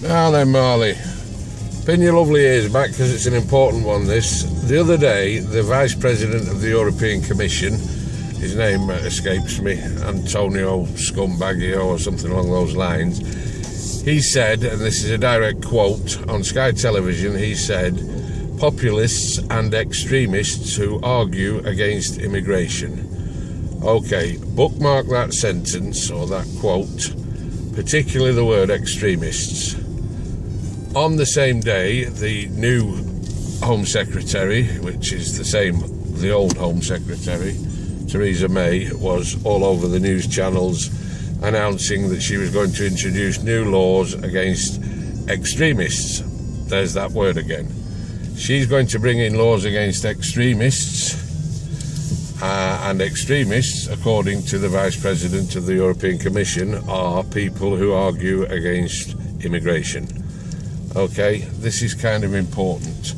Now then, Marley, pin your lovely ears back because it's an important one, this. The other day, the Vice President of the European Commission, his name escapes me, Antonio Scumbaggio or something along those lines, he said, and this is a direct quote, on Sky Television, he said, populists and extremists who argue against immigration. Okay, bookmark that sentence or that quote, particularly the word extremists. On the same day, the new Home Secretary, which is the old Home Secretary, Theresa May, was all over the news channels announcing that she was going to introduce new laws against extremists. There's that word again. She's going to bring in laws against extremists, and extremists, according to the Vice President of the European Commission, are people who argue against immigration. Okay, this is kind of important.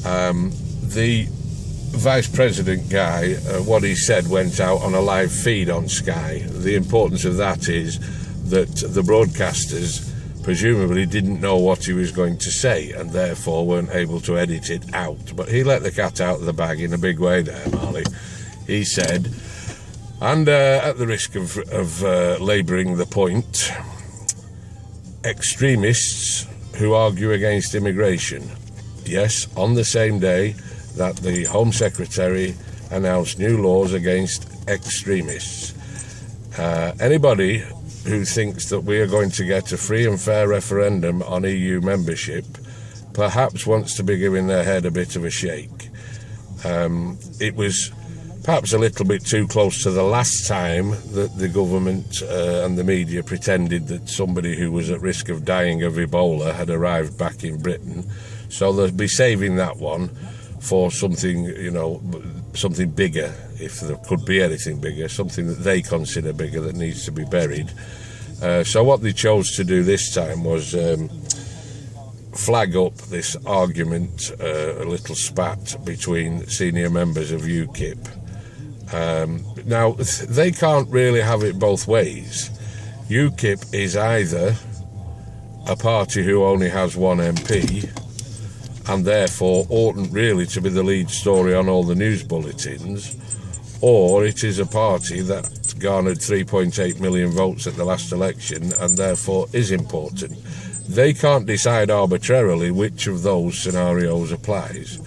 The Vice President guy, what he said went out on a live feed on Sky. The importance of that is that the broadcasters presumably didn't know what he was going to say and therefore weren't able to edit it out. But he let the cat out of the bag in a big way there, Marley. He said, and at the risk of labouring the point, extremists who argue against immigration. Yes, on the same day that the Home Secretary announced new laws against extremists. Anybody who thinks that we are going to get a free and fair referendum on EU membership perhaps wants to be giving their head a bit of a shake. It was perhaps a little bit too close to the last time that the government and the media pretended that somebody who was at risk of dying of Ebola had arrived back in Britain. So they'll be saving that one for something, something bigger, if there could be anything bigger, something that they consider bigger that needs to be buried. So what they chose to do this time was flag up this argument, a little spat between senior members of UKIP. Now, they can't really have it both ways. UKIP is either a party who only has one MP and therefore oughtn't really to be the lead story on all the news bulletins, or it is a party that garnered 3.8 million votes at the last election and therefore is important. They can't decide arbitrarily which of those scenarios applies.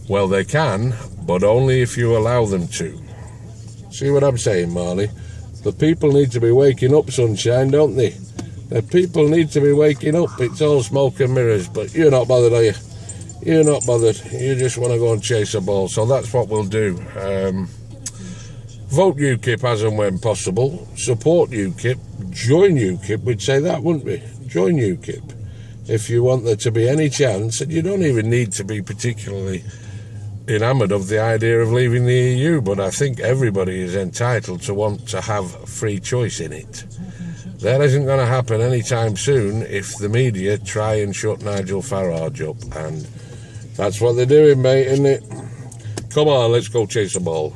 Well, they can, but only if you allow them to. See what I'm saying, Marley? The people need to be waking up, sunshine, don't they? The people need to be waking up. It's all smoke and mirrors, but you're not bothered, are you? You're not bothered. You just want to go and chase a ball. So that's what we'll do. Vote UKIP as and when possible. Support UKIP. Join UKIP. We'd say that, wouldn't we? Join UKIP. If you want there to be any chance, and you don't even need to be particularly enamoured of the idea of leaving the EU, but I think everybody is entitled to want to have free choice in it. That isn't going to happen anytime soon if the media try and shut Nigel Farage up, and that's what they're doing, mate, isn't it? Come on, let's go chase a ball.